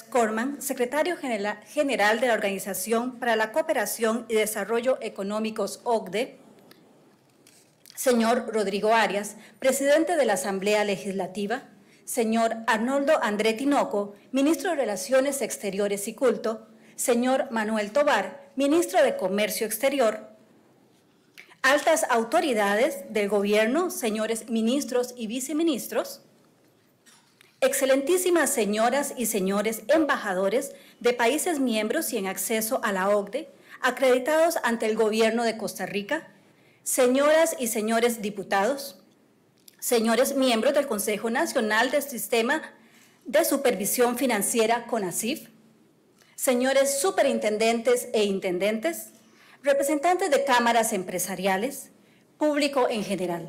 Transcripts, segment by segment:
Corman, secretario general de la Organización para la Cooperación y Desarrollo Económicos, OCDE, señor Rodrigo Arias, presidente de la Asamblea Legislativa, señor Arnoldo André Tinoco, ministro de Relaciones Exteriores y Culto, señor Manuel Tovar, ministro de Comercio Exterior, altas autoridades del gobierno, señores ministros y viceministros, excelentísimas señoras y señores embajadores de países miembros y en acceso a la OCDE, acreditados ante el Gobierno de Costa Rica, señoras y señores diputados, señores miembros del Consejo Nacional del Sistema de Supervisión Financiera, CONACYF, señores superintendentes e intendentes, representantes de cámaras empresariales, público en general.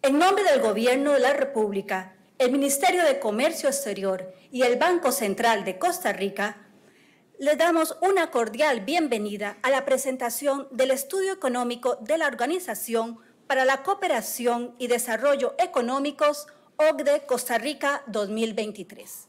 En nombre del Gobierno de la República, el Ministerio de Comercio Exterior y el Banco Central de Costa Rica, les damos una cordial bienvenida a la presentación del Estudio Económico de la Organización para la Cooperación y Desarrollo Económicos, OCDE Costa Rica 2023.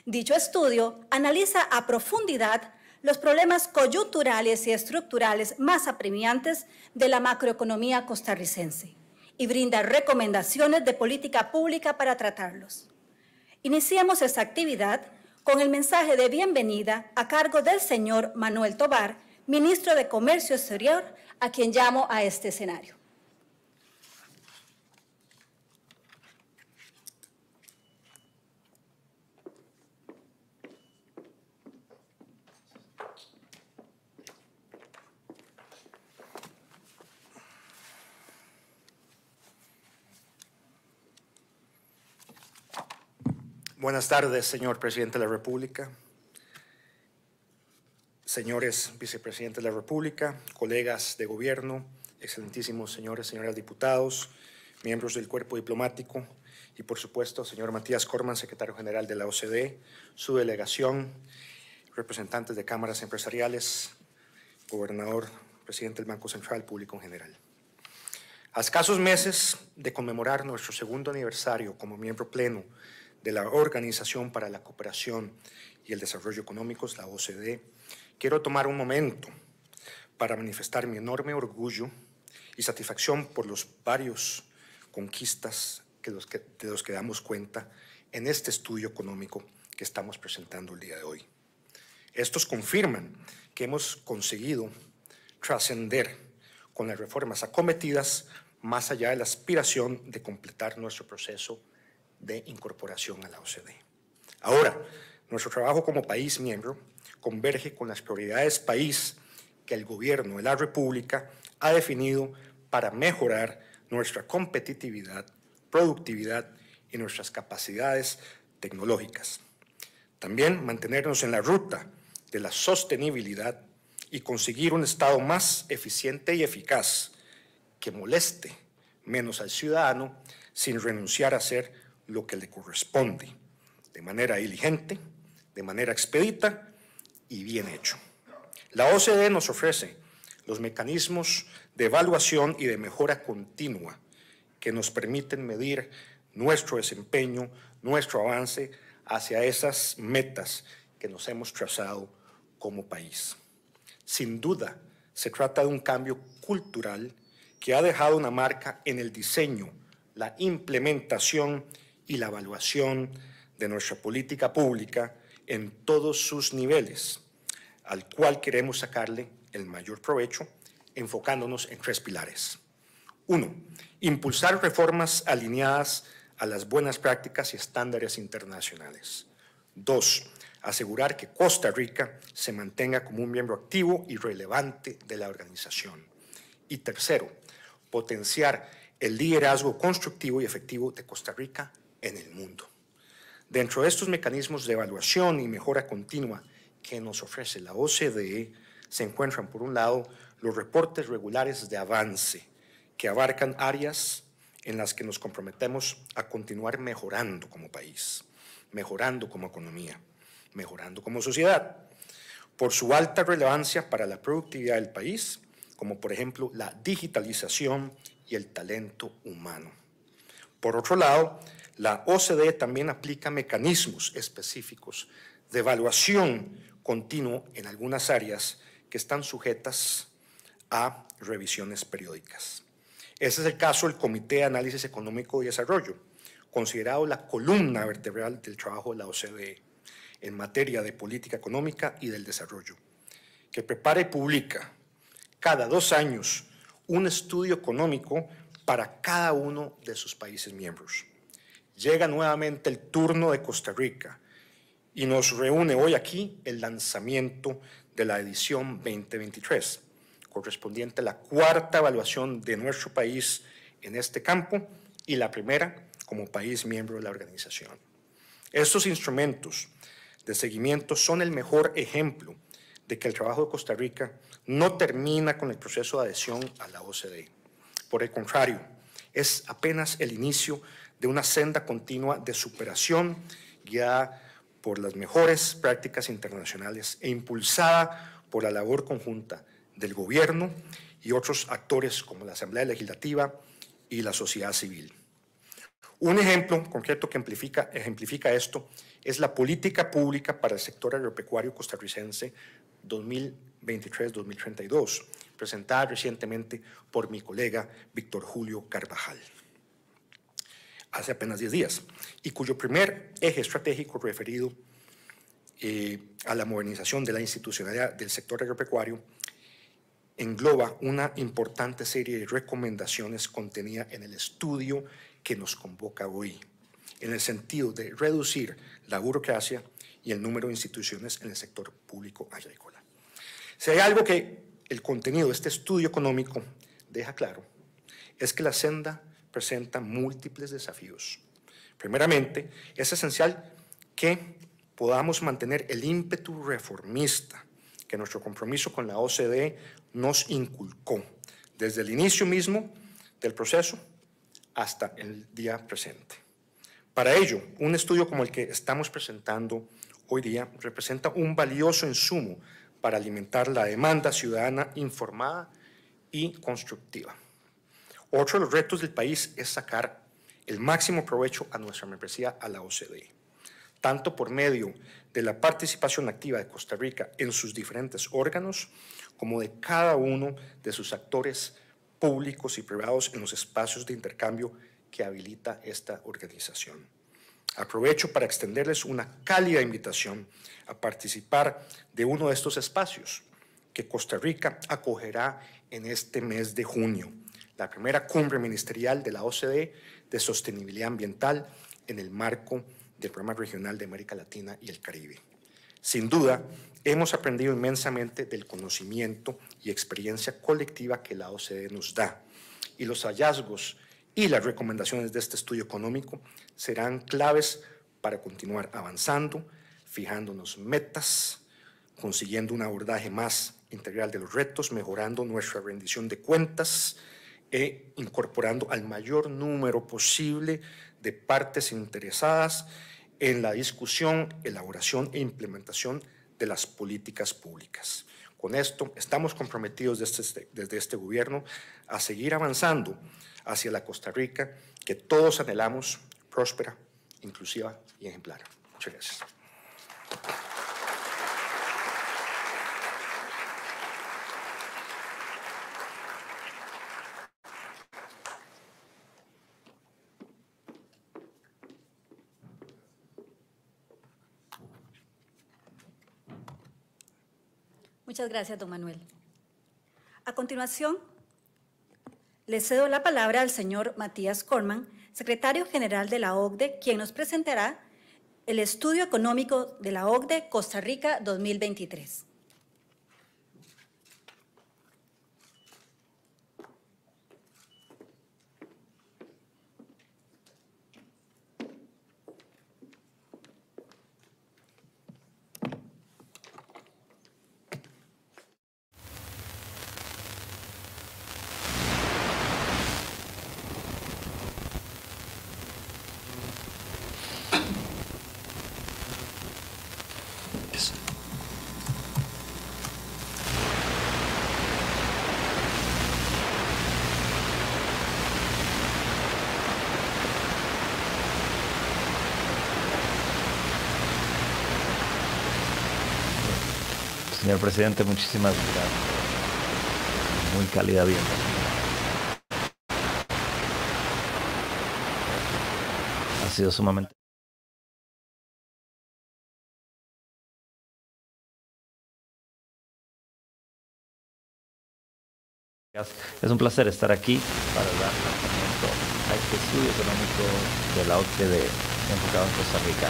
Dicho estudio analiza a profundidad los problemas coyunturales y estructurales más apremiantes de la macroeconomía costarricense y brinda recomendaciones de política pública para tratarlos. Iniciamos esta actividad con el mensaje de bienvenida a cargo del señor Manuel Tovar, ministro de Comercio Exterior, a quien llamo a este escenario. Buenas tardes, señor presidente de la República, señores vicepresidentes de la República, colegas de gobierno, excelentísimos señores y señoras diputados, miembros del cuerpo diplomático y, por supuesto, señor Matías Corman, secretario general de la OCDE, su delegación, representantes de cámaras empresariales, gobernador, presidente del Banco Central, público en general. A escasos meses de conmemorar nuestro segundo aniversario como miembro pleno de la Organización para la Cooperación y el Desarrollo Económicos, la OCDE, quiero tomar un momento para manifestar mi enorme orgullo y satisfacción por los varios conquistas de los que damos cuenta en este estudio económico que estamos presentando el día de hoy. Estos confirman que hemos conseguido trascender con las reformas acometidas más allá de la aspiración de completar nuestro proceso de incorporación a la OCDE. Ahora, nuestro trabajo como país miembro converge con las prioridades país que el Gobierno de la República ha definido para mejorar nuestra competitividad, productividad y nuestras capacidades tecnológicas. También mantenernos en la ruta de la sostenibilidad y conseguir un Estado más eficiente y eficaz que moleste menos al ciudadano sin renunciar a ser lo que le corresponde, de manera diligente, de manera expedita y bien hecho. La OCDE nos ofrece los mecanismos de evaluación y de mejora continua que nos permiten medir nuestro desempeño, nuestro avance hacia esas metas que nos hemos trazado como país. Sin duda, se trata de un cambio cultural que ha dejado una marca en el diseño, la implementación y la evaluación de nuestra política pública en todos sus niveles, al cual queremos sacarle el mayor provecho, enfocándonos en tres pilares. 1. Impulsar reformas alineadas a las buenas prácticas y estándares internacionales. 2. Asegurar que Costa Rica se mantenga como un miembro activo y relevante de la organización. Y tercero, potenciar el liderazgo constructivo y efectivo de Costa Rica en el mundo. Dentro de estos mecanismos de evaluación y mejora continua que nos ofrece la OCDE, se encuentran, por un lado, los reportes regulares de avance, que abarcan áreas en las que nos comprometemos a continuar mejorando como país, mejorando como economía, mejorando como sociedad, por su alta relevancia para la productividad del país, como por ejemplo la digitalización y el talento humano. Por otro lado, La OCDE también aplica mecanismos específicos de evaluación continua en algunas áreas que están sujetas a revisiones periódicas. Ese es el caso del Comité de Análisis Económico y Desarrollo, considerado la columna vertebral del trabajo de la OCDE en materia de política económica y del desarrollo, que prepara y publica cada 2 años un estudio económico para cada uno de sus países miembros. Llega nuevamente el turno de Costa Rica y nos reúne hoy aquí el lanzamiento de la edición 2023, correspondiente a la 4ª evaluación de nuestro país en este campo y la primera como país miembro de la organización. Estos instrumentos de seguimiento son el mejor ejemplo de que el trabajo de Costa Rica no termina con el proceso de adhesión a la OCDE. Por el contrario, es apenas el inicio de una senda continua de superación guiada por las mejores prácticas internacionales e impulsada por la labor conjunta del gobierno y otros actores como la Asamblea Legislativa y la sociedad civil. Un ejemplo concreto que ejemplifica esto es la política pública para el sector agropecuario costarricense 2023-2032, presentada recientemente por mi colega Víctor Julio Carvajal, hace apenas 10 días, y cuyo primer eje estratégico referido a la modernización de la institucionalidad del sector agropecuario engloba una importante serie de recomendaciones contenida en el estudio que nos convoca hoy, en el sentido de reducir la burocracia y el número de instituciones en el sector público agrícola. Si hay algo que el contenido de este estudio económico deja claro, es que la senda presenta múltiples desafíos. Primeramente, es esencial que podamos mantener el ímpetu reformista que nuestro compromiso con la OCDE nos inculcó desde el inicio mismo del proceso hasta el día presente. Para ello, un estudio como el que estamos presentando hoy día representa un valioso insumo para alimentar la demanda ciudadana informada y constructiva. Otro de los retos del país es sacar el máximo provecho a nuestra membresía a la OCDE, tanto por medio de la participación activa de Costa Rica en sus diferentes órganos, como de cada uno de sus actores públicos y privados en los espacios de intercambio que habilita esta organización. Aprovecho para extenderles una cálida invitación a participar de uno de estos espacios que Costa Rica acogerá en este mes de junio, la primera cumbre ministerial de la OCDE de sostenibilidad ambiental en el marco del Programa Regional de América Latina y el Caribe. Sin duda, hemos aprendido inmensamente del conocimiento y experiencia colectiva que la OCDE nos da, y los hallazgos y las recomendaciones de este estudio económico serán claves para continuar avanzando, fijándonos metas, consiguiendo un abordaje más integral de los retos, mejorando nuestra rendición de cuentas e incorporando al mayor número posible de partes interesadas en la discusión, elaboración e implementación de las políticas públicas. Con esto, estamos comprometidos desde este gobierno a seguir avanzando hacia la Costa Rica que todos anhelamos, próspera, inclusiva y ejemplar. Muchas gracias. Muchas gracias, don Manuel. A continuación, le cedo la palabra al señor Matías Corman, secretario general de la OCDE, quien nos presentará el estudio económico de la OCDE Costa Rica 2023. Señor presidente, muchísimas gracias. Muy cálida bienvenida. Ha sido sumamente... Es un placer estar aquí para dar lanzamiento a este estudio económico de la OCDE enfocado en Costa Rica.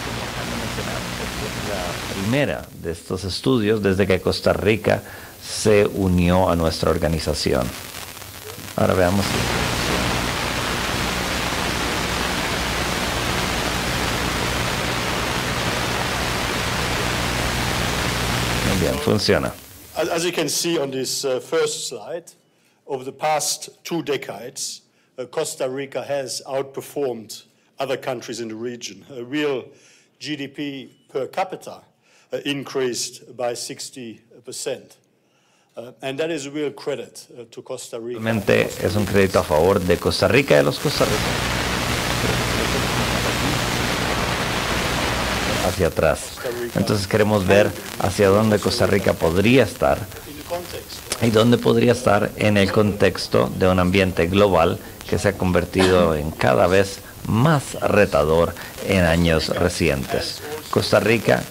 Como han mencionado, esta es la primera de estos estudios desde que Costa Rica se unió a nuestra organización. Ahora veamos. Muy bien, funciona. As you can see on this first slide, over the past 2 decades, Costa Rica has outperformed other countries in the region. Real GDP per capita increased by 60%. And that is a real credit to Costa Rica. Realmente es un crédito a favor de Costa Rica y de los costarricenses. Hacia atrás. Entonces queremos ver hacia dónde Costa Rica podría estar y dónde podría estar en el contexto de un ambiente global que se ha convertido en cada vez más retador en años recientes. Costa Rica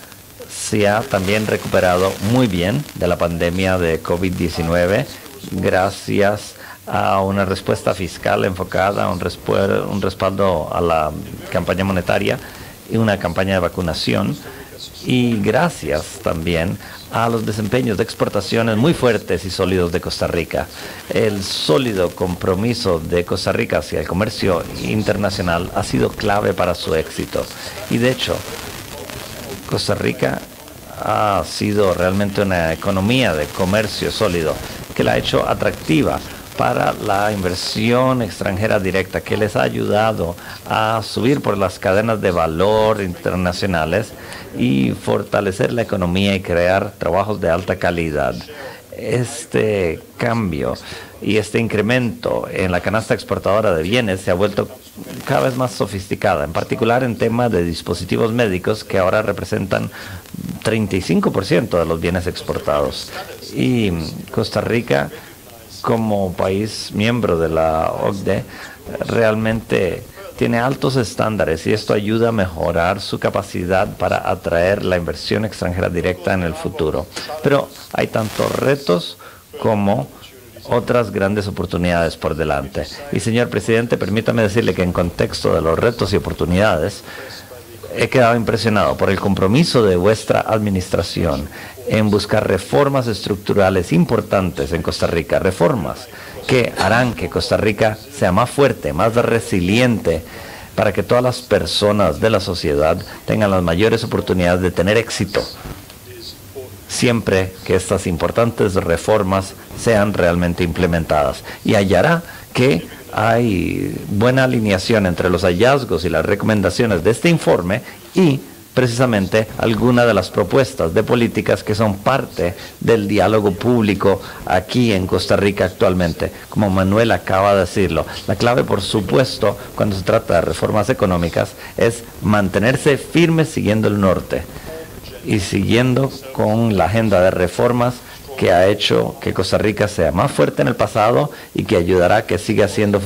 se ha también recuperado muy bien de la pandemia de COVID-19 gracias a una respuesta fiscal enfocada, un respaldo a la campaña monetaria y una campaña de vacunación, y gracias también a los desempeños de exportaciones muy fuertes y sólidos de Costa Rica. El sólido compromiso de Costa Rica hacia el comercio internacional ha sido clave para su éxito. Y de hecho, Costa Rica ha sido realmente una economía de comercio sólido que la ha hecho atractiva para la inversión extranjera directa, que les ha ayudado a subir por las cadenas de valor internacionales y fortalecer la economía y crear trabajos de alta calidad. Este cambio y este incremento en la canasta exportadora de bienes se ha vuelto cada vez más sofisticada, en particular en temas de dispositivos médicos, que ahora representan 35% de los bienes exportados. Y Costa Rica, como país miembro de la OCDE, realmente tiene altos estándares y esto ayuda a mejorar su capacidad para atraer la inversión extranjera directa en el futuro. Pero hay tantos retos como otras grandes oportunidades por delante. Y señor presidente, permítame decirle que en contexto de los retos y oportunidades, he quedado impresionado por el compromiso de vuestra administración en buscar reformas estructurales importantes en Costa Rica, reformas que harán que Costa Rica sea más fuerte, más resiliente, para que todas las personas de la sociedad tengan las mayores oportunidades de tener éxito, siempre que estas importantes reformas sean realmente implementadas. Y hallará que hay buena alineación entre los hallazgos y las recomendaciones de este informe y precisamente algunas de las propuestas de políticas que son parte del diálogo público aquí en Costa Rica actualmente. Como Manuel acaba de decirlo, la clave, por supuesto, cuando se trata de reformas económicas es mantenerse firmes siguiendo el norte y siguiendo con la agenda de reformas que ha hecho que Costa Rica sea más fuerte en el pasado y que ayudará a que siga siendo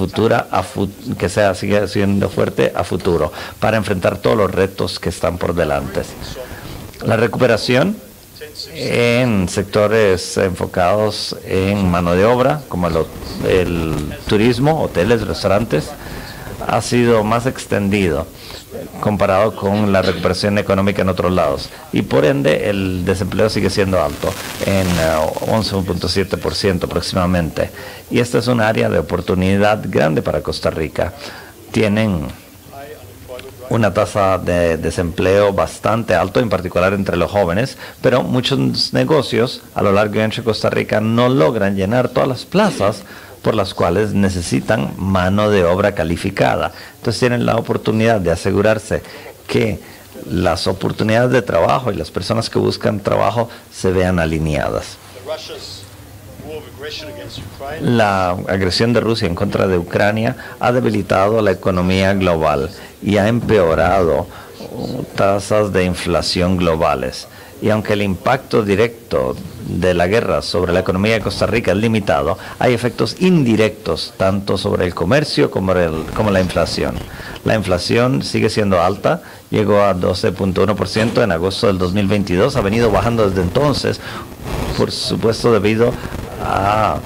siga siendo fuerte a futuro para enfrentar todos los retos que están por delante. La recuperación en sectores enfocados en mano de obra, como el turismo, hoteles, restaurantes, ha sido más extendido comparado con la recuperación económica en otros lados, y por ende el desempleo sigue siendo alto, en 11.7% aproximadamente, y esta es un área de oportunidad grande para Costa Rica. Tienen una tasa de desempleo bastante alto, en particular entre los jóvenes, pero muchos negocios a lo largo y ancho de Costa Rica no logran llenar todas las plazas por las cuales necesitan mano de obra calificada. Entonces tienen la oportunidad de asegurarse que las oportunidades de trabajo y las personas que buscan trabajo se vean alineadas. La agresión de Rusia en contra de Ucrania ha debilitado la economía global y ha empeorado tasas de inflación globales. Y aunque el impacto directo de la guerra sobre la economía de Costa Rica es limitado, hay efectos indirectos tanto sobre el comercio como la inflación. La inflación sigue siendo alta, llegó a 12.1% en agosto del 2022, ha venido bajando desde entonces, por supuesto debido a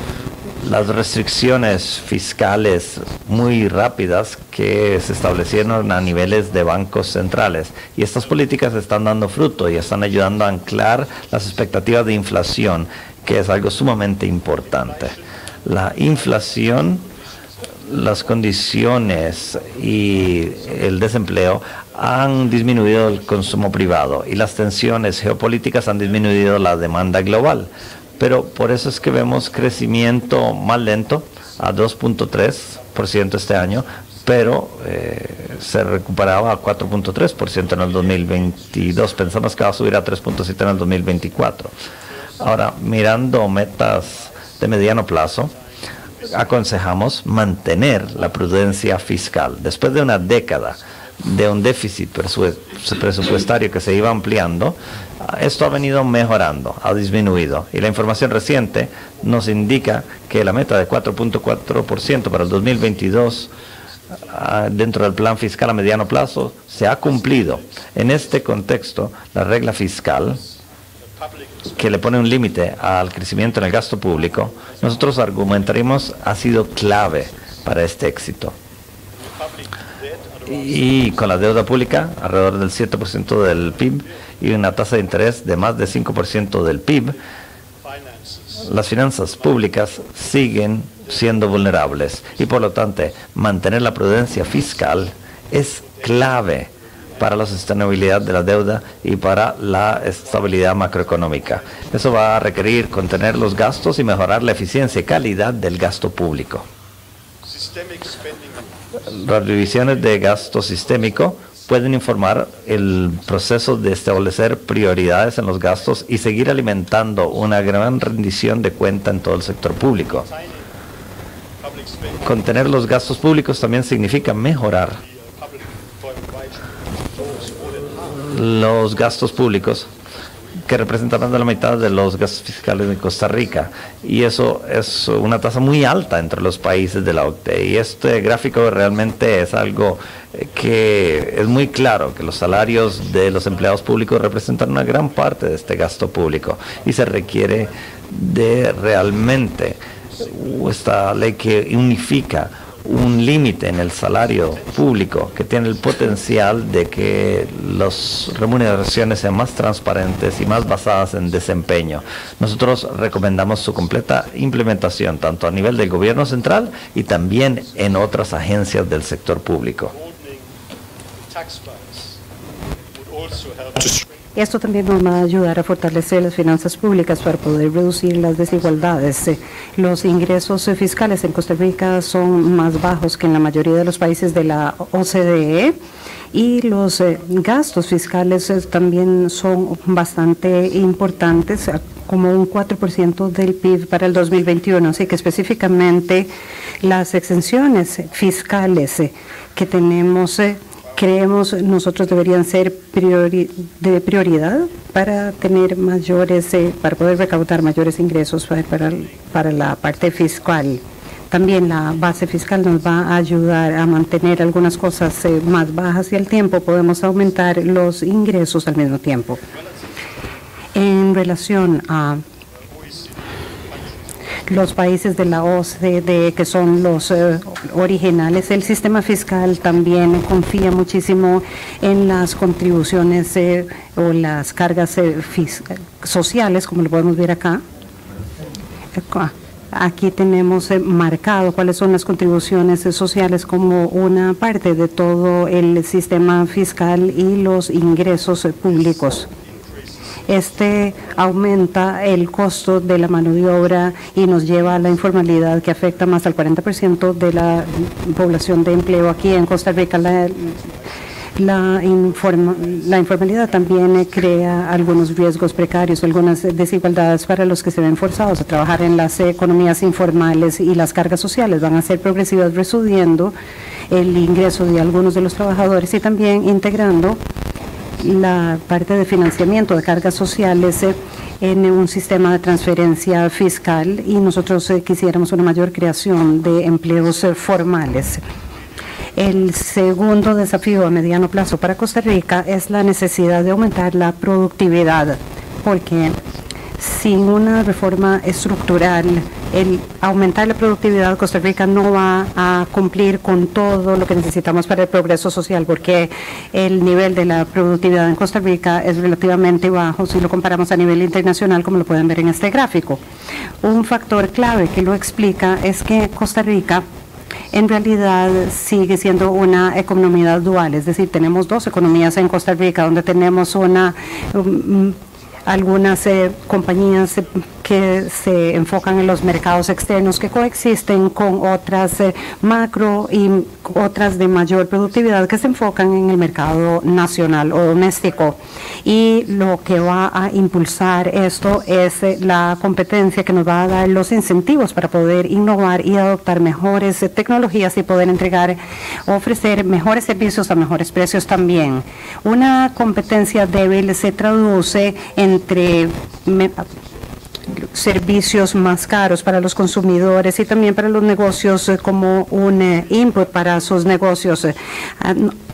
las restricciones fiscales muy rápidas que se establecieron a niveles de bancos centrales. Y estas políticas están dando fruto y están ayudando a anclar las expectativas de inflación, que es algo sumamente importante. La inflación, las condiciones y el desempleo han disminuido el consumo privado y las tensiones geopolíticas han disminuido la demanda global. Pero por eso es que vemos crecimiento más lento, a 2.3% este año, pero se recuperaba a 4.3% en el 2022. Pensamos que va a subir a 3.7% en el 2024. Ahora, mirando metas de mediano plazo, aconsejamos mantener la prudencia fiscal. Después de una década de un déficit presupuestario que se iba ampliando, esto ha venido mejorando, ha disminuido. Y la información reciente nos indica que la meta de 4.4% para el 2022 dentro del plan fiscal a mediano plazo se ha cumplido. En este contexto, la regla fiscal que le pone un límite al crecimiento en el gasto público, nosotros argumentaremos ha sido clave para este éxito. Y con la deuda pública alrededor del 7% del PIB y una tasa de interés de más de 5% del PIB, las finanzas públicas siguen siendo vulnerables y por lo tanto mantener la prudencia fiscal es clave para la sostenibilidad de la deuda y para la estabilidad macroeconómica. Eso va a requerir contener los gastos y mejorar la eficiencia y calidad del gasto público. Las revisiones de gasto sistémico pueden informar el proceso de establecer prioridades en los gastos y seguir alimentando una gran rendición de cuenta en todo el sector público. Contener los gastos públicos también significa mejorar los gastos públicos, que representan más de la mitad de los gastos fiscales de Costa Rica. Y eso es una tasa muy alta entre los países de la OCDE. Y este gráfico realmente es algo que es muy claro, que los salarios de los empleados públicos representan una gran parte de este gasto público. Y se requiere de realmente esta ley que unifica un límite en el salario público que tiene el potencial de que las remuneraciones sean más transparentes y más basadas en desempeño. Nosotros recomendamos su completa implementación tanto a nivel del gobierno central y también en otras agencias del sector público. Esto también nos va a ayudar a fortalecer las finanzas públicas para poder reducir las desigualdades. Los ingresos fiscales en Costa Rica son más bajos que en la mayoría de los países de la OCDE y los gastos fiscales también son bastante importantes, como un 4% del PIB para el 2021. Así que específicamente las exenciones fiscales que tenemos creemos nosotros deberían ser de prioridad para tener mayores, para poder recaudar mayores ingresos para la parte fiscal. También la base fiscal nos va a ayudar a mantener algunas cosas más bajas y al tiempo podemos aumentar los ingresos al mismo tiempo. En relación a los países de la OCDE, que son los originales, el sistema fiscal también confía muchísimo en las contribuciones o las cargas sociales, como lo podemos ver acá. Aquí tenemos marcado cuáles son las contribuciones sociales como una parte de todo el sistema fiscal y los ingresos públicos. Este aumenta el costo de la mano de obra y nos lleva a la informalidad, que afecta más al 40% de la población de empleo aquí en Costa Rica. La informalidad también crea algunos riesgos precarios, algunas desigualdades para los que se ven forzados a trabajar en las economías informales, y las cargas sociales van a ser progresivas, reduciendo el ingreso de algunos de los trabajadores y también integrando la parte de financiamiento de cargas sociales en un sistema de transferencia fiscal, y nosotros quisiéramos una mayor creación de empleos formales. El segundo desafío a mediano plazo para Costa Rica es la necesidad de aumentar la productividad, porque sin una reforma estructural, el aumentar la productividad, Costa Rica no va a cumplir con todo lo que necesitamos para el progreso social, porque el nivel de la productividad en Costa Rica es relativamente bajo si lo comparamos a nivel internacional, como lo pueden ver en este gráfico. Un factor clave que lo explica es que Costa Rica en realidad sigue siendo una economía dual, es decir, tenemos dos economías en Costa Rica, donde tenemos algunas compañías que se enfocan en los mercados externos que coexisten con otras macro y otras de mayor productividad que se enfocan en el mercado nacional o doméstico. Y lo que va a impulsar esto es la competencia que nos va a dar los incentivos para poder innovar y adoptar mejores tecnologías y poder ofrecer mejores servicios a mejores precios también. Una competencia débil se traduce entre servicios más caros para los consumidores y también para los negocios como un input para sus negocios.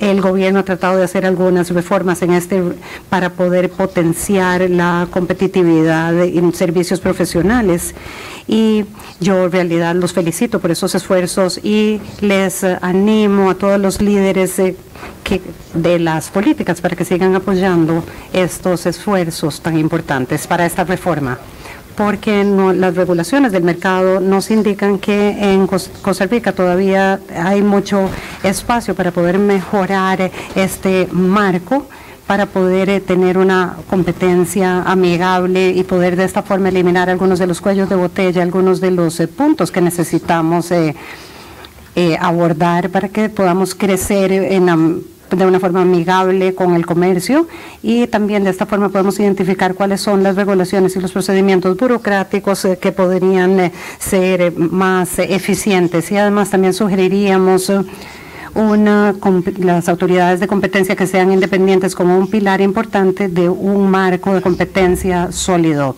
El gobierno ha tratado de hacer algunas reformas para poder potenciar la competitividad en servicios profesionales, y yo en realidad los felicito por esos esfuerzos y les animo a todos los líderes de las políticas para que sigan apoyando estos esfuerzos tan importantes para esta reforma, porque las regulaciones del mercado nos indican que en Costa Rica todavía hay mucho espacio para poder mejorar este marco, para poder tener una competencia amigable y poder de esta forma eliminar algunos de los cuellos de botella, algunos de los puntos que necesitamos abordar para que podamos crecer de una forma amigable con el comercio, y también de esta forma podemos identificar cuáles son las regulaciones y los procedimientos burocráticos que podrían ser más eficientes. Y además también sugeriríamos las autoridades de competencia que sean independientes como un pilar importante de un marco de competencia sólido.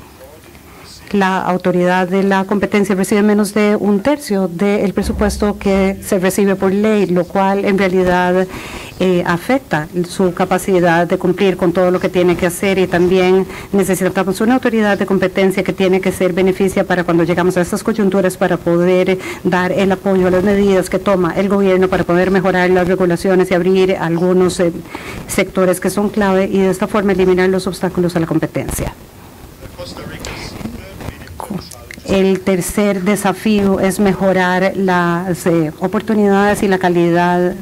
La autoridad de la competencia recibe menos de un tercio del presupuesto que se recibe por ley, lo cual en realidad afecta su capacidad de cumplir con todo lo que tiene que hacer, y también necesitamos una autoridad de competencia que tiene que ser beneficia para cuando llegamos a estas coyunturas, para poder dar el apoyo a las medidas que toma el gobierno para poder mejorar las regulaciones y abrir algunos sectores que son clave, y de esta forma eliminar los obstáculos a la competencia. El tercer desafío es mejorar las oportunidades y la calidad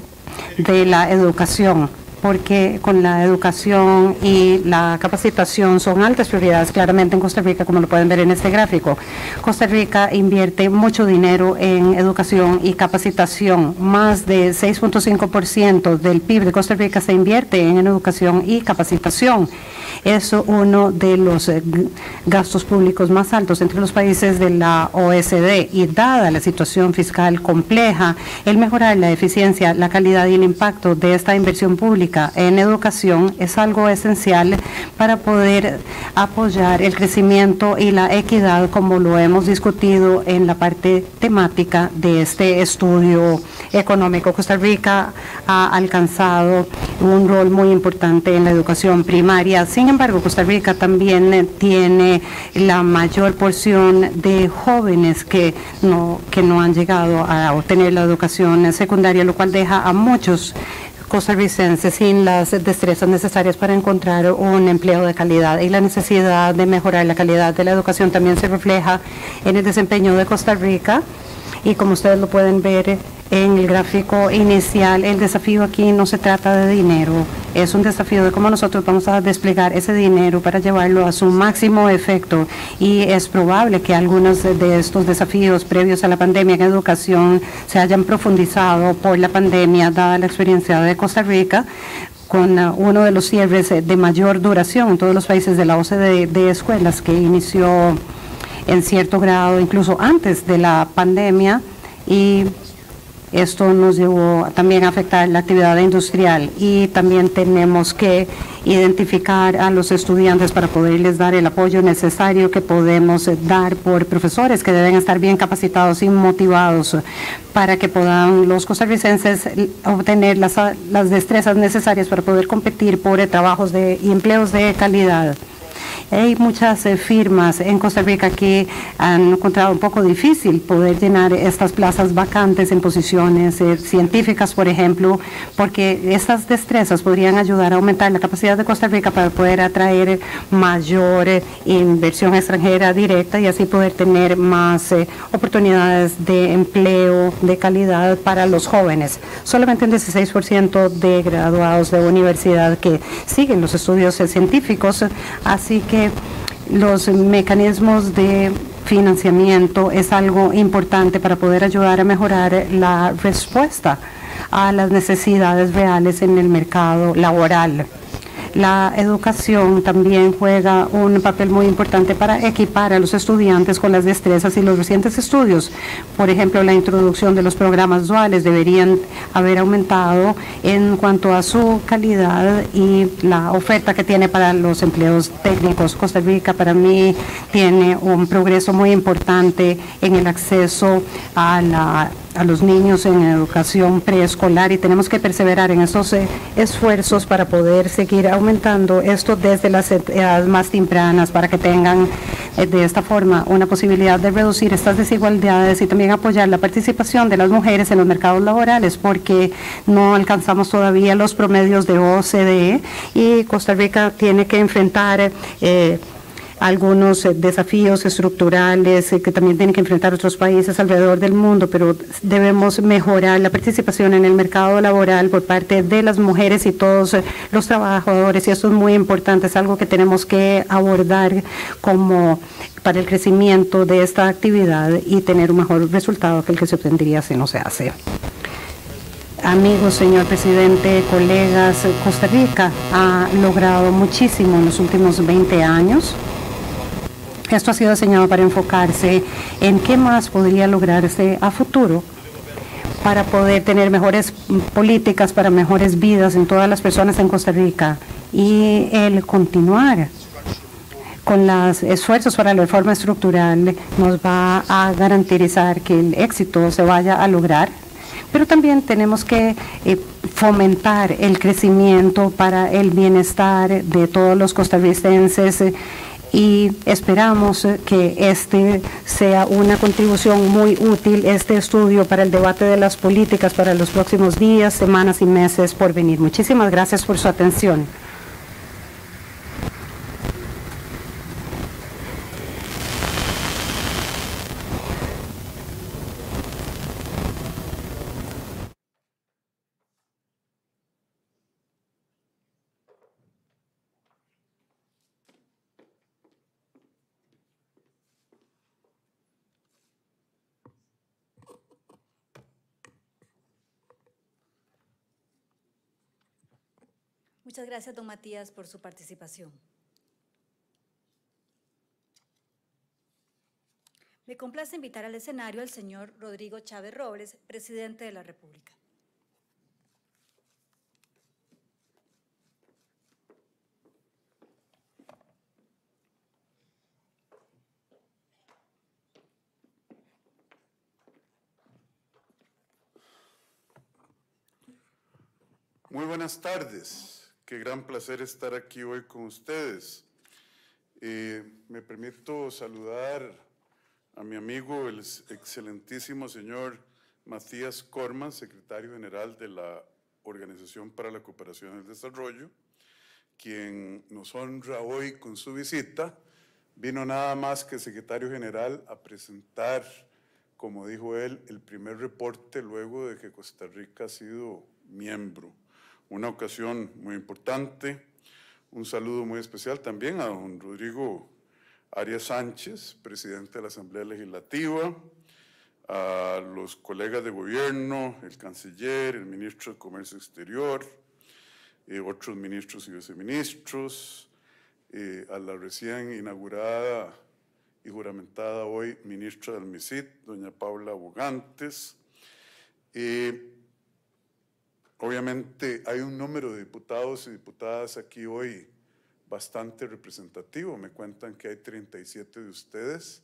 de la educación, porque con la educación y la capacitación son altas prioridades claramente en Costa Rica, como lo pueden ver en este gráfico. Costa Rica invierte mucho dinero en educación y capacitación. Más de 6.5% del PIB de Costa Rica se invierte en educación y capacitación. Es uno de los gastos públicos más altos entre los países de la OECD, y dada la situación fiscal compleja, el mejorar la eficiencia, la calidad y el impacto de esta inversión pública en educación es algo esencial para poder apoyar el crecimiento y la equidad, como lo hemos discutido en la parte temática de este estudio económico. Costa Rica ha alcanzado un rol muy importante en la educación primaria. Sin embargo, Costa Rica también tiene la mayor porción de jóvenes que no han llegado a obtener la educación secundaria, lo cual deja a muchos costarricenses sin las destrezas necesarias para encontrar un empleo de calidad. Y la necesidad de mejorar la calidad de la educación también se refleja en el desempeño de Costa Rica, y como ustedes lo pueden ver en el gráfico inicial, el desafío aquí no se trata de dinero, es un desafío de cómo nosotros vamos a desplegar ese dinero para llevarlo a su máximo efecto, y es probable que algunos de estos desafíos previos a la pandemia en educación se hayan profundizado por la pandemia, dada la experiencia de Costa Rica con uno de los cierres de mayor duración en todos los países de la OCDE de escuelas, que inició en cierto grado incluso antes de la pandemia, y Esto nos llevó también a afectar la actividad industrial y también tenemos que identificar a los estudiantes para poderles dar el apoyo necesario que podemos dar por profesores que deben estar bien capacitados y motivados para que puedan los costarricenses obtener las destrezas necesarias para poder competir por trabajos y empleos de calidad. Hay muchas firmas en Costa Rica que han encontrado un poco difícil poder llenar estas plazas vacantes en posiciones científicas, por ejemplo, porque estas destrezas podrían ayudar a aumentar la capacidad de Costa Rica para poder atraer mayor inversión extranjera directa y así poder tener más oportunidades de empleo de calidad para los jóvenes. Solamente un 16% de graduados de universidad que siguen los estudios científicos, así que los mecanismos de financiamiento es algo importante para poder ayudar a mejorar la respuesta a las necesidades reales en el mercado laboral. La educación también juega un papel muy importante para equipar a los estudiantes con las destrezas y los recientes estudios. Por ejemplo, la introducción de los programas duales deberían haber aumentado en cuanto a su calidad y la oferta que tiene para los empleos técnicos. Costa Rica, para mí, tiene un progreso muy importante en el acceso a los niños en educación preescolar y tenemos que perseverar en esos esfuerzos para poder seguir aumentando esto desde las edades más tempranas para que tengan de esta forma una posibilidad de reducir estas desigualdades y también apoyar la participación de las mujeres en los mercados laborales, porque no alcanzamos todavía los promedios de OCDE y Costa Rica tiene que enfrentar algunos desafíos estructurales que también tienen que enfrentar otros países alrededor del mundo, pero debemos mejorar la participación en el mercado laboral por parte de las mujeres y todos los trabajadores, y eso es muy importante, es algo que tenemos que abordar como para el crecimiento de esta actividad y tener un mejor resultado que el que se obtendría si no se hace. Amigos, señor presidente, colegas, Costa Rica ha logrado muchísimo en los últimos 20 años. Esto ha sido diseñado para enfocarse en qué más podría lograrse a futuro para poder tener mejores políticas para mejores vidas en todas las personas en Costa Rica y el continuar con los esfuerzos para la reforma estructural nos va a garantizar que el éxito se vaya a lograr. Pero también tenemos que fomentar el crecimiento para el bienestar de todos los costarricenses y esperamos que este sea una contribución muy útil, este estudio, para el debate de las políticas para los próximos días, semanas y meses por venir. Muchísimas gracias por su atención. Muchas gracias, don Matías, por su participación. Me complace invitar al escenario al señor Rodrigo Chávez Robles, presidente de la República. Muy buenas tardes. Qué gran placer estar aquí hoy con ustedes. Me permito saludar a mi amigo, el excelentísimo señor Matías Corman, secretario general de la Organización para la Cooperación y el Desarrollo, quien nos honra hoy con su visita. Vino nada más que el secretario general a presentar, como dijo él, el primer reporte luego de que Costa Rica ha sido miembro. Una ocasión muy importante. Un saludo muy especial también a don Rodrigo Arias Sánchez, presidente de la Asamblea Legislativa, a los colegas de gobierno, el canciller, el ministro de Comercio Exterior, otros ministros y viceministros, a la recién inaugurada y juramentada hoy ministra del MISIT, doña Paula Bogantes, Obviamente hay un número de diputados y diputadas aquí hoy bastante representativo. Me cuentan que hay 37 de ustedes.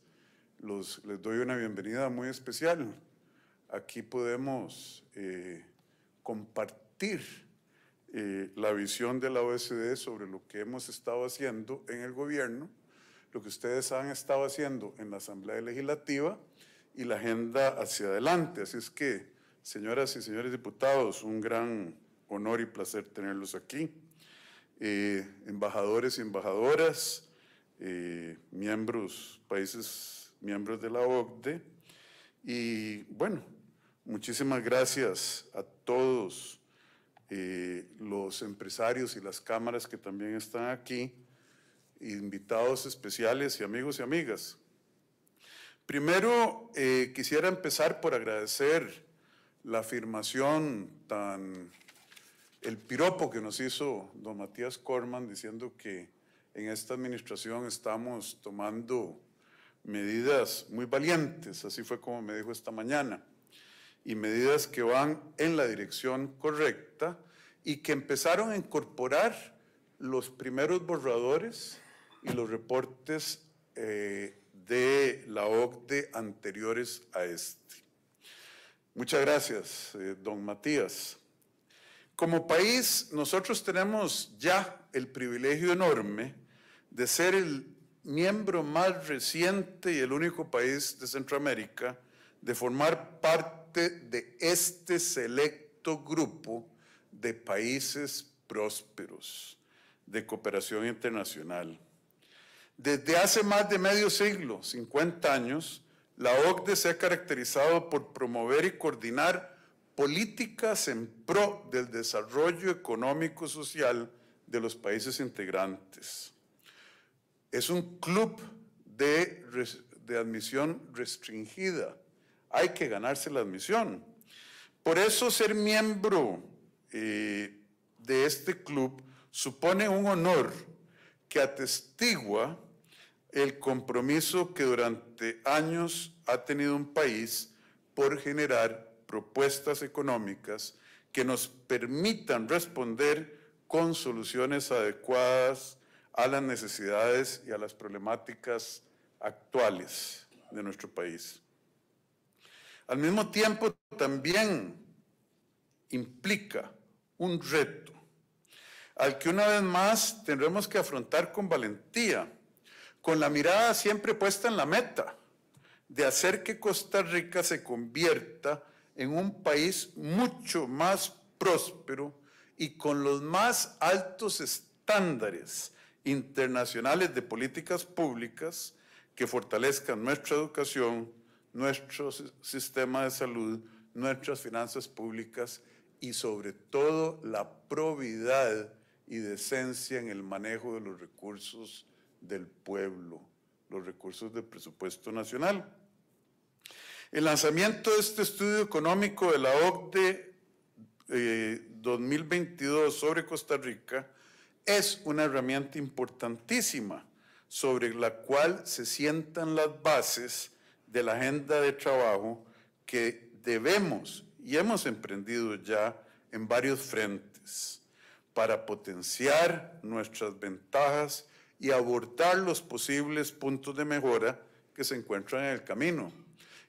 Les doy una bienvenida muy especial. Aquí podemos compartir la visión de la OSD sobre lo que hemos estado haciendo en el gobierno, lo que ustedes han estado haciendo en la Asamblea Legislativa y la agenda hacia adelante. Así es que, señoras y señores diputados, un gran honor y placer tenerlos aquí. Embajadores y embajadoras, países miembros de la OCDE, y bueno, muchísimas gracias a todos los empresarios y las cámaras que también están aquí, invitados especiales y amigos y amigas. Primero, quisiera empezar por agradecer la afirmación el piropo que nos hizo don Matías Corman diciendo que en esta administración estamos tomando medidas muy valientes, así fue como me dijo esta mañana, y medidas que van en la dirección correcta y que empezaron a incorporar los primeros borradores y los reportes de la OCDE anteriores a este. Muchas gracias, don Matías. Como país, nosotros tenemos ya el privilegio enorme de ser el miembro más reciente y el único país de Centroamérica de formar parte de este selecto grupo de países prósperos de cooperación internacional. Desde hace más de medio siglo, 50 años, la OCDE se ha caracterizado por promover y coordinar políticas en pro del desarrollo económico y social de los países integrantes. Es un club de admisión restringida. Hay que ganarse la admisión. Por eso ser miembro de este club supone un honor que atestigua el compromiso que durante años ha tenido un país por generar propuestas económicas que nos permitan responder con soluciones adecuadas a las necesidades y a las problemáticas actuales de nuestro país. Al mismo tiempo, también implica un reto al que una vez más tendremos que afrontar con valentía, con la mirada siempre puesta en la meta de hacer que Costa Rica se convierta en un país mucho más próspero y con los más altos estándares internacionales de políticas públicas que fortalezcan nuestra educación, nuestro sistema de salud, nuestras finanzas públicas y sobre todo la probidad y decencia en el manejo de los recursos del pueblo, los recursos del presupuesto nacional. El lanzamiento de este estudio económico de la OCDE 2022 sobre Costa Rica es una herramienta importantísima sobre la cual se sientan las bases de la agenda de trabajo que debemos y hemos emprendido ya en varios frentes para potenciar nuestras ventajas y abordar los posibles puntos de mejora que se encuentran en el camino.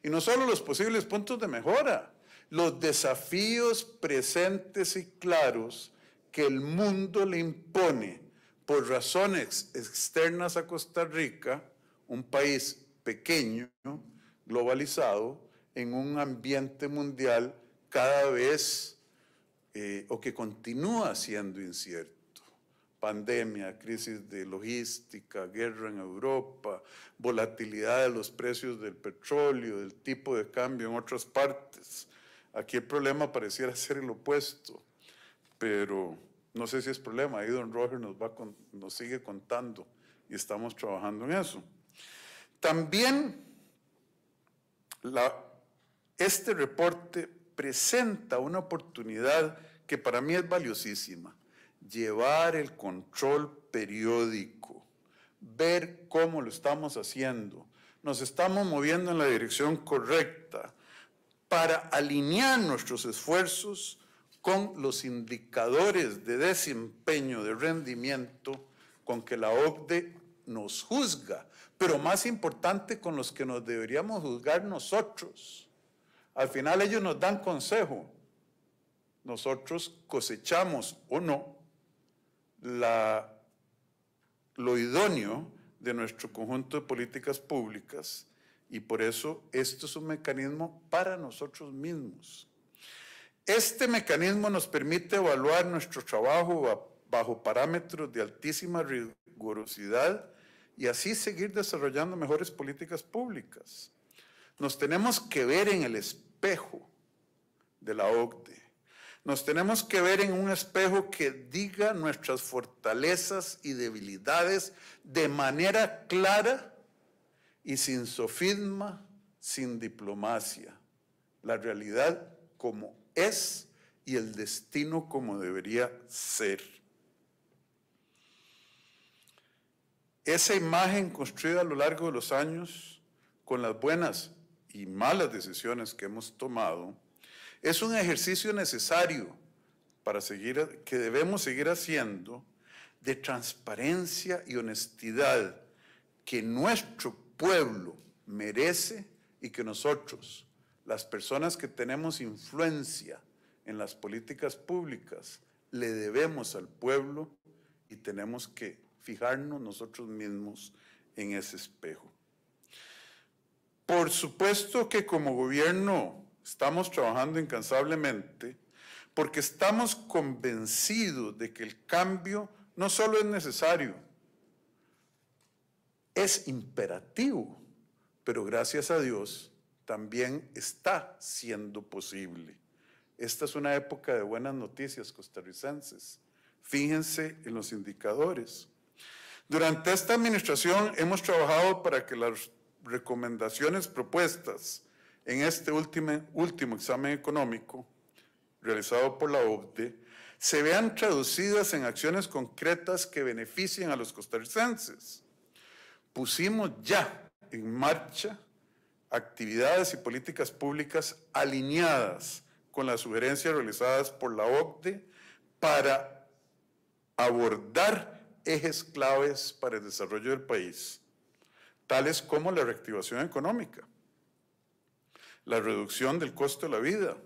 Y no solo los posibles puntos de mejora, los desafíos presentes y claros que el mundo le impone por razones externas a Costa Rica, un país pequeño, globalizado, en un ambiente mundial cada vez o que continúa siendo incierto. Pandemia, crisis de logística, guerra en Europa, volatilidad de los precios del petróleo, del tipo de cambio en otras partes. Aquí el problema pareciera ser el opuesto, pero no sé si es problema. Ahí don Roger nos sigue contando y estamos trabajando en eso. También este reporte presenta una oportunidad que para mí es valiosísima. Llevar el control periódico, ver cómo lo estamos haciendo, nos estamos moviendo en la dirección correcta, para alinear nuestros esfuerzos con los indicadores de desempeño, de rendimiento con que la OCDE nos juzga, pero más importante, con los que nos deberíamos juzgar nosotros. Al final ellos nos dan consejo. Nosotros cosechamos o no lo idóneo de nuestro conjunto de políticas públicas, y por eso esto es un mecanismo para nosotros mismos. Este mecanismo nos permite evaluar nuestro trabajo bajo parámetros de altísima rigurosidad y así seguir desarrollando mejores políticas públicas. Nos tenemos que ver en el espejo de la OCDE. Nos tenemos que ver en un espejo que diga nuestras fortalezas y debilidades de manera clara y sin sofisma, sin diplomacia. La realidad como es y el destino como debería ser. Esa imagen construida a lo largo de los años, con las buenas y malas decisiones que hemos tomado, es un ejercicio necesario que debemos seguir haciendo, de transparencia y honestidad que nuestro pueblo merece y que nosotros, las personas que tenemos influencia en las políticas públicas, le debemos al pueblo, y tenemos que fijarnos nosotros mismos en ese espejo. Por supuesto que como gobierno estamos trabajando incansablemente porque estamos convencidos de que el cambio no solo es necesario, es imperativo, pero gracias a Dios también está siendo posible. Esta es una época de buenas noticias costarricenses. Fíjense en los indicadores. Durante esta administración hemos trabajado para que las recomendaciones propuestas en este último examen económico realizado por la OCDE se vean traducidas en acciones concretas que beneficien a los costarricenses. Pusimos ya en marcha actividades y políticas públicas alineadas con las sugerencias realizadas por la OCDE para abordar ejes claves para el desarrollo del país, tales como la reactivación económica, la reducción del costo de la vida,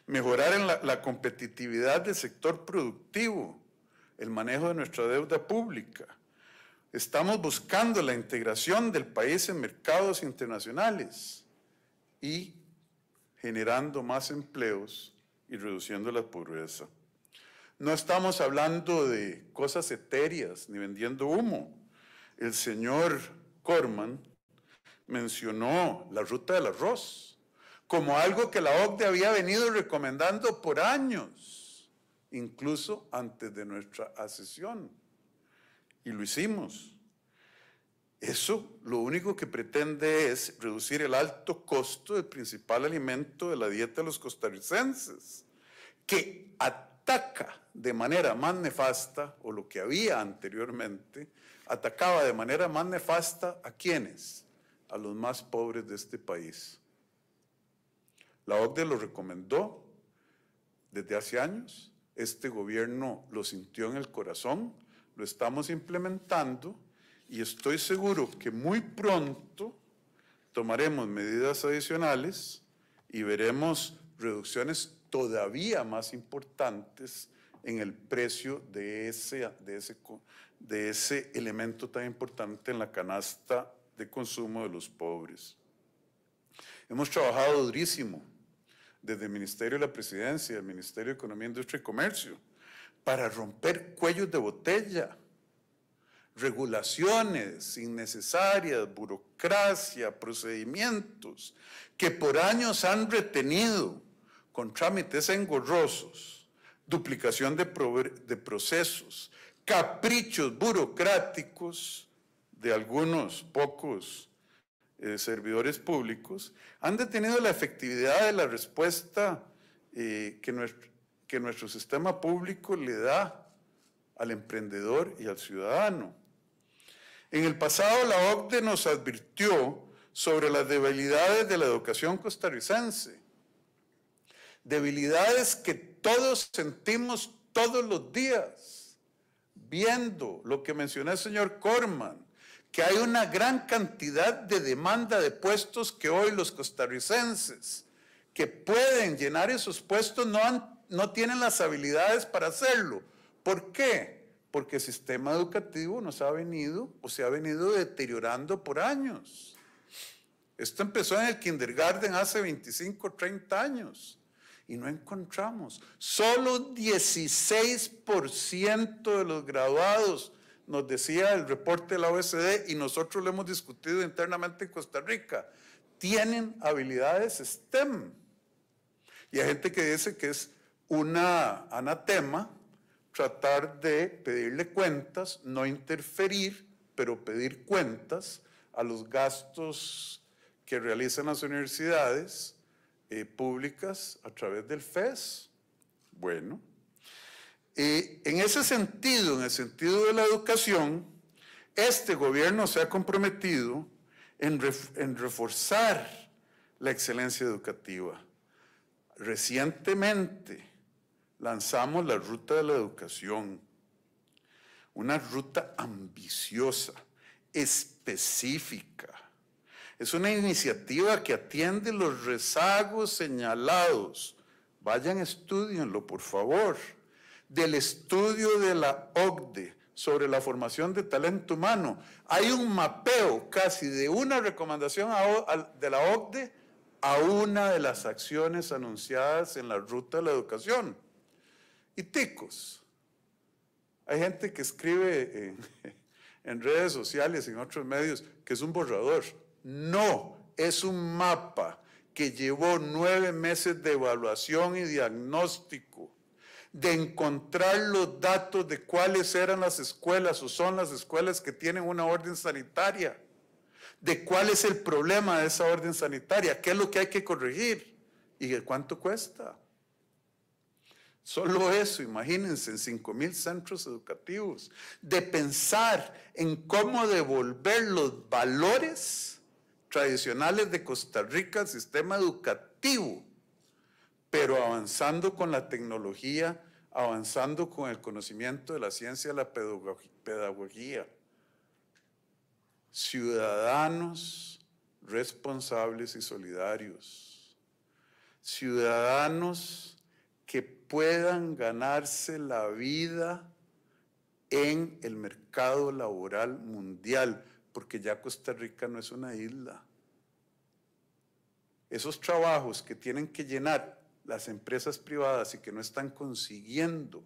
mejorar en la competitividad del sector productivo, el manejo de nuestra deuda pública. Estamos buscando la integración del país en mercados internacionales y generando más empleos y reduciendo la pobreza. No estamos hablando de cosas etéreas ni vendiendo humo. El señor Corman mencionó la ruta del arroz como algo que la OCDE había venido recomendando por años, incluso antes de nuestra accesión, y lo hicimos. Eso lo único que pretende es reducir el alto costo del principal alimento de la dieta de los costarricenses, que ataca de manera más nefasta, o lo que había anteriormente, atacaba de manera más nefasta ¿a quiénes? A los más pobres de este país. La OCDE lo recomendó desde hace años, este gobierno lo sintió en el corazón, lo estamos implementando y estoy seguro que muy pronto tomaremos medidas adicionales y veremos reducciones todavía más importantes en el precio de ese elemento tan importante en la canasta de consumo de los pobres. Hemos trabajado durísimo desde el Ministerio de la Presidencia, el Ministerio de Economía, Industria y Comercio, para romper cuellos de botella, regulaciones innecesarias, burocracia, procedimientos que por años han retenido con trámites engorrosos, duplicación de procesos, caprichos burocráticos de algunos pocos servidores públicos, han detenido la efectividad de la respuesta que nuestro sistema público le da al emprendedor y al ciudadano. En el pasado, la OCDE nos advirtió sobre las debilidades de la educación costarricense debilidades que todos sentimos todos los días, viendo lo que mencionó el señor Corman, que hay una gran cantidad de demanda de puestos que hoy los costarricenses que pueden llenar esos puestos no tienen las habilidades para hacerlo. ¿Por qué? Porque el sistema educativo se ha venido deteriorando por años. Esto empezó en el kindergarten hace 25, 30 años y no encontramos. Solo 16% de los graduados, nos decía el reporte de la OECD, y nosotros lo hemos discutido internamente en Costa Rica, tienen habilidades STEM. Y hay gente que dice que es una anatema tratar de pedirle cuentas, no interferir, pero pedir cuentas a los gastos que realizan las universidades públicas a través del FES. Bueno, en ese sentido, en el sentido de la educación, este gobierno se ha comprometido en reforzar la excelencia educativa. Recientemente lanzamos la Ruta de la Educación, una ruta ambiciosa, específica. Es una iniciativa que atiende los rezagos señalados. Vayan, estúdienlo, por favor. Del estudio de la OCDE sobre la formación de talento humano. Hay un mapeo casi de una recomendación de la OCDE a una de las acciones anunciadas en la Ruta de la Educación. Y ticos. Hay gente que escribe en redes sociales, en otros medios, que es un borrador. No, es un mapa que llevó 9 meses de evaluación y diagnóstico, de encontrar los datos de cuáles eran las escuelas o son las escuelas que tienen una orden sanitaria, de cuál es el problema de esa orden sanitaria, qué es lo que hay que corregir y de cuánto cuesta. Solo eso, imagínense, en 5,000 centros educativos, de pensar en cómo devolver los valores tradicionales de Costa Rica al sistema educativo, pero avanzando con la tecnología, avanzando con el conocimiento de la ciencia de la pedagogía. Ciudadanos responsables y solidarios. Ciudadanos que puedan ganarse la vida en el mercado laboral mundial, porque ya Costa Rica no es una isla. Esos trabajos que tienen que llenar las empresas privadas y que no están consiguiendo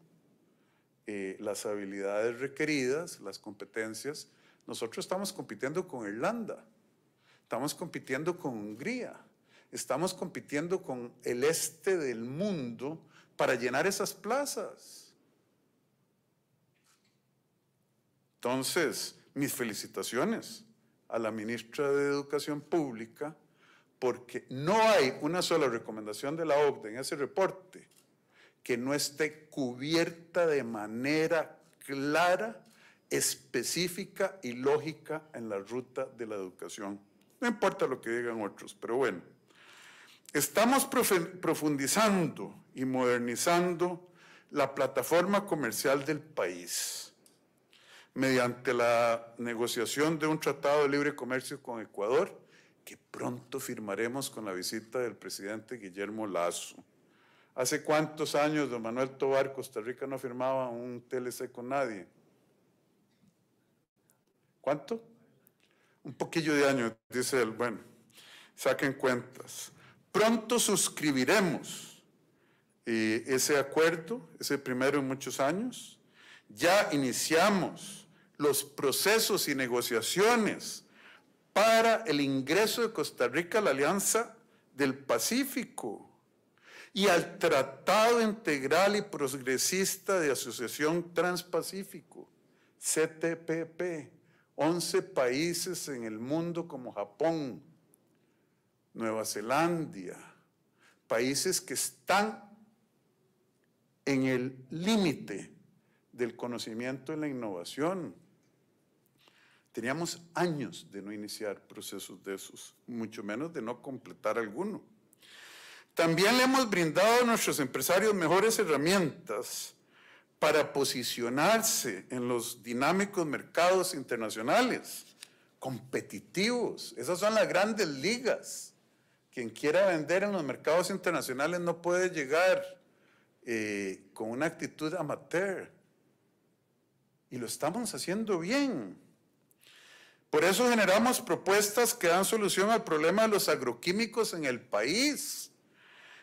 las habilidades requeridas, las competencias, nosotros estamos compitiendo con Irlanda, estamos compitiendo con Hungría, estamos compitiendo con el este del mundo para llenar esas plazas. Entonces, mis felicitaciones a la ministra de Educación Pública, porque no hay una sola recomendación de la OCDE en ese reporte que no esté cubierta de manera clara, específica y lógica en la ruta de la educación. No importa lo que digan otros, pero bueno. Estamos profundizando y modernizando la plataforma comercial del país mediante la negociación de un tratado de libre comercio con Ecuador, que pronto firmaremos con la visita del presidente Guillermo Lasso. ¿Hace cuántos años, don Manuel Tovar, Costa Rica no firmaba un TLC con nadie? ¿Cuánto? Un poquillo de años, dice él. Bueno, saquen cuentas. Pronto suscribiremos ese acuerdo, ese primero en muchos años. Ya iniciamos los procesos y negociaciones para el ingreso de Costa Rica a la Alianza del Pacífico y al Tratado Integral y Progresista de Asociación Transpacífico, CTPP, 11 países en el mundo como Japón, Nueva Zelanda, países que están en el límite del conocimiento y la innovación. Teníamos años de no iniciar procesos de esos, mucho menos de no completar alguno. También le hemos brindado a nuestros empresarios mejores herramientas para posicionarse en los dinámicos mercados internacionales, competitivos. Esas son las grandes ligas. Quien quiera vender en los mercados internacionales no puede llegar con una actitud amateur. Y lo estamos haciendo bien. Por eso generamos propuestas que dan solución al problema de los agroquímicos en el país,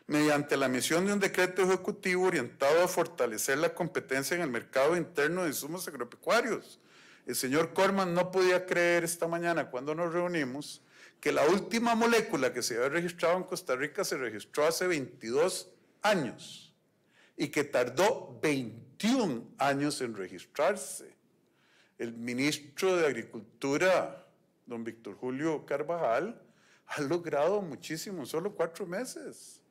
mediante la emisión de un decreto ejecutivo orientado a fortalecer la competencia en el mercado interno de insumos agropecuarios. El señor Corman no podía creer esta mañana cuando nos reunimos que la última molécula que se había registrado en Costa Rica se registró hace 22 años y que tardó 21 años en registrarse. El ministro de Agricultura, don Víctor Julio Carvajal, ha logrado muchísimo en solo 4 meses.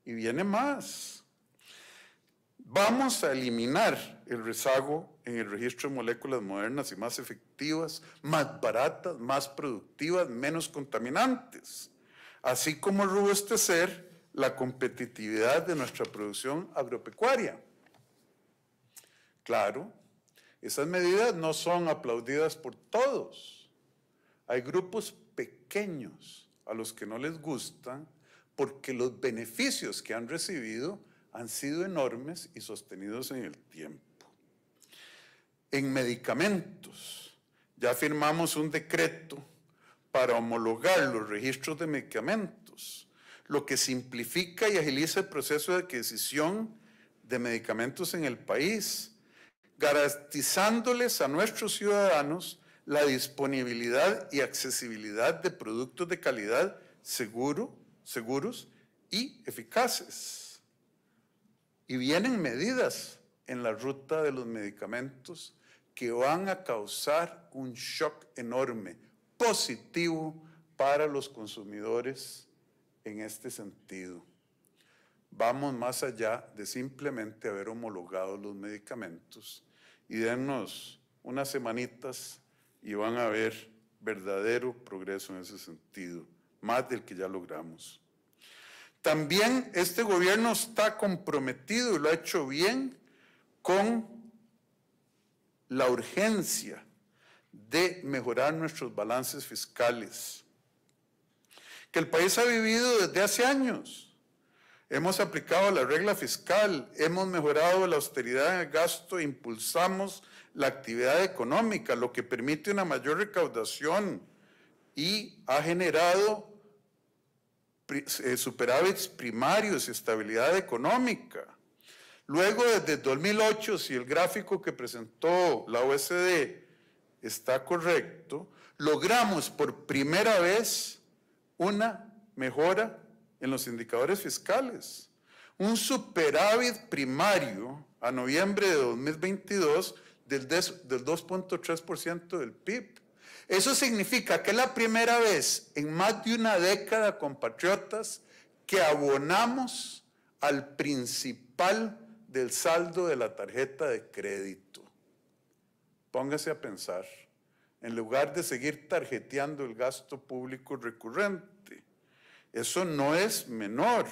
Y viene más. Vamos a eliminar el rezago en el registro de moléculas modernas y más efectivas, más baratas, más productivas, menos contaminantes, así como robustecer la competitividad de nuestra producción agropecuaria. Claro, esas medidas no son aplaudidas por todos. Hay grupos pequeños a los que no les gustan porque los beneficios que han recibido han sido enormes y sostenidos en el tiempo. En medicamentos, ya firmamos un decreto para homologar los registros de medicamentos, lo que simplifica y agiliza el proceso de adquisición de medicamentos en el país, garantizándoles a nuestros ciudadanos la disponibilidad y accesibilidad de productos de calidad seguros y eficaces. Y vienen medidas en la ruta de los medicamentos que van a causar un shock enorme, positivo para los consumidores en este sentido. Vamos más allá de simplemente haber homologado los medicamentos y dennos unas semanitas y van a ver verdadero progreso en ese sentido, más del que ya logramos. También este gobierno está comprometido y lo ha hecho bien con la urgencia de mejorar nuestros balances fiscales, que el país ha vivido desde hace años. Hemos aplicado la regla fiscal, hemos mejorado la austeridad en el gasto, impulsamos la actividad económica, lo que permite una mayor recaudación y ha generado superávits primarios y estabilidad económica. Luego, desde 2008, si el gráfico que presentó la OECD está correcto, logramos por primera vez una mejora en los indicadores fiscales. Un superávit primario a noviembre de 2022 del 2.3% del PIB. Eso significa que es la primera vez en más de una década, compatriotas, que abonamos al principal del saldo de la tarjeta de crédito. Póngase a pensar, en lugar de seguir tarjeteando el gasto público recurrente. Eso no es menor.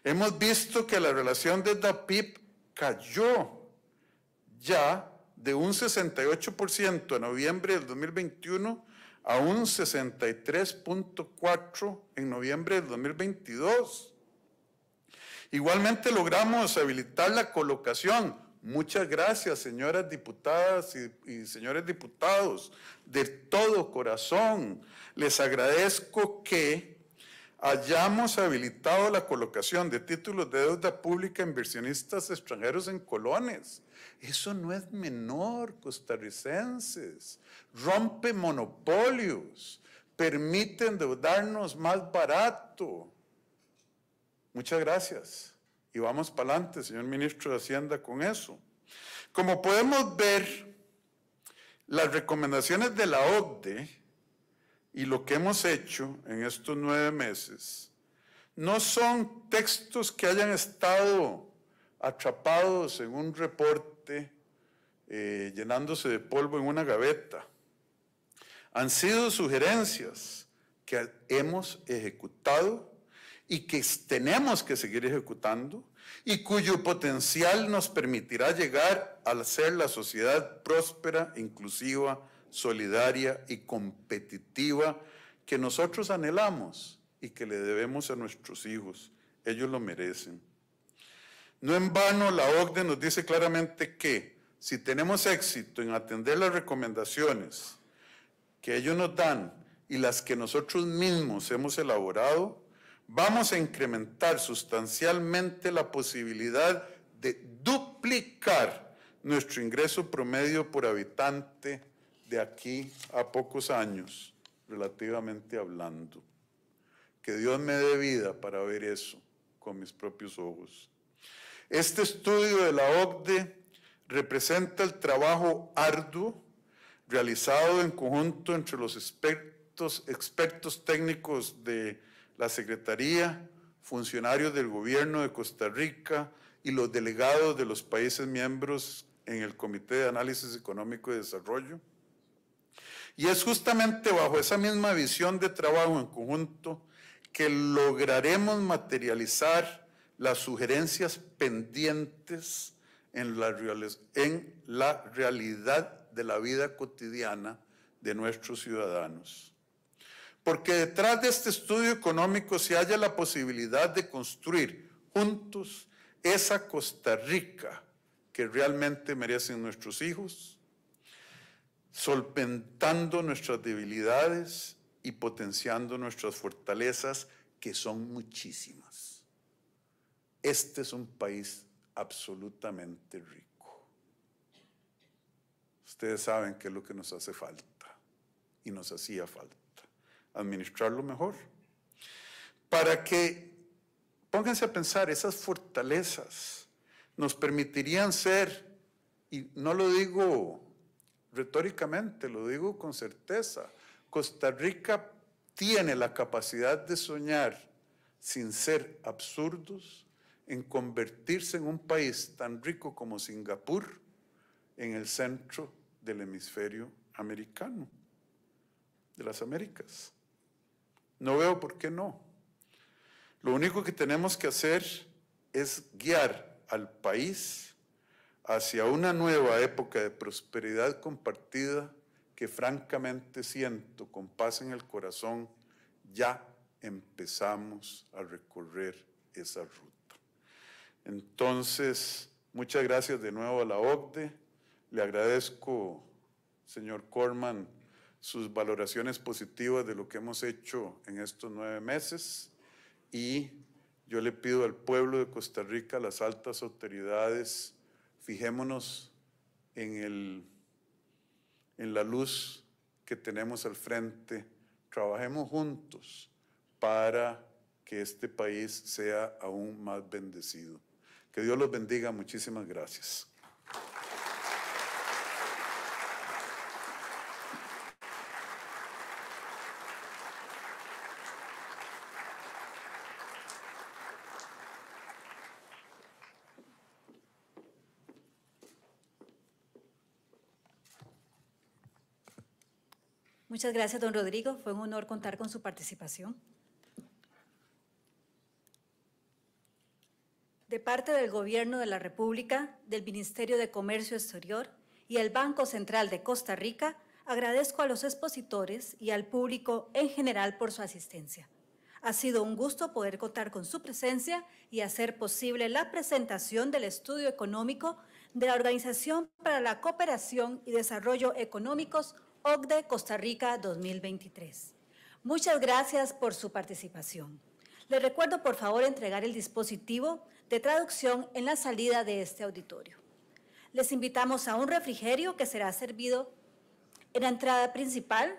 Hemos visto que la relación deuda-PIB cayó ya de un 68% en noviembre del 2021 a un 63.4% en noviembre del 2022. Igualmente logramos habilitar la colocación. Muchas gracias, señoras diputadas y señores diputados, de todo corazón. Les agradezco que hayamos habilitado la colocación de títulos de deuda pública a inversionistas extranjeros en colones. Eso no es menor, costarricenses. Rompe monopolios, permite endeudarnos más barato. Muchas gracias. Y vamos para adelante, señor ministro de Hacienda, con eso. Como podemos ver, las recomendaciones de la OCDE y lo que hemos hecho en estos 9 meses no son textos que hayan estado atrapados en un reporte, llenándose de polvo en una gaveta. Han sido sugerencias que hemos ejecutado y que tenemos que seguir ejecutando y cuyo potencial nos permitirá llegar a ser la sociedad próspera, inclusiva, solidaria y competitiva que nosotros anhelamos y que le debemos a nuestros hijos. Ellos lo merecen. No en vano la OCDE nos dice claramente que si tenemos éxito en atender las recomendaciones que ellos nos dan y las que nosotros mismos hemos elaborado, vamos a incrementar sustancialmente la posibilidad de duplicar nuestro ingreso promedio por habitante de aquí a pocos años, relativamente hablando. Que Dios me dé vida para ver eso con mis propios ojos. Este estudio de la OCDE representa el trabajo arduo realizado en conjunto entre los expertos técnicos de la Secretaría, funcionarios del Gobierno de Costa Rica y los delegados de los países miembros en el Comité de Análisis Económico y Desarrollo. Y es justamente bajo esa misma visión de trabajo en conjunto que lograremos materializar las sugerencias pendientes en la realidad de la vida cotidiana de nuestros ciudadanos. Porque detrás de este estudio económico se halla la posibilidad de construir juntos esa Costa Rica que realmente merecen nuestros hijos, solventando nuestras debilidades y potenciando nuestras fortalezas, que son muchísimas. Este es un país absolutamente rico. Ustedes saben qué es lo que nos hace falta y nos hacía falta. Administrarlo mejor. Para que, pónganse a pensar, esas fortalezas nos permitirían ser, y no lo digo retóricamente, lo digo con certeza, Costa Rica tiene la capacidad de soñar sin ser absurdos en convertirse en un país tan rico como Singapur en el centro del hemisferio americano, de las Américas. No veo por qué no. Lo único que tenemos que hacer es guiar al país hacia una nueva época de prosperidad compartida que francamente siento con paz en el corazón, ya empezamos a recorrer esa ruta. Entonces, muchas gracias de nuevo a la OCDE. Le agradezco, señor Corman, sus valoraciones positivas de lo que hemos hecho en estos 9 meses y yo le pido al pueblo de Costa Rica, a las altas autoridades, fijémonos en la luz que tenemos al frente, trabajemos juntos para que este país sea aún más bendecido. Que Dios los bendiga, muchísimas gracias. Muchas gracias, don Rodrigo. Fue un honor contar con su participación. De parte del Gobierno de la República, del Ministerio de Comercio Exterior y el Banco Central de Costa Rica, agradezco a los expositores y al público en general por su asistencia. Ha sido un gusto poder contar con su presencia y hacer posible la presentación del estudio económico de la Organización para la Cooperación y Desarrollo Económicos OCDE Costa Rica 2023. Muchas gracias por su participación. Les recuerdo, por favor, entregar el dispositivo de traducción en la salida de este auditorio. Les invitamos a un refrigerio que será servido en la entrada principal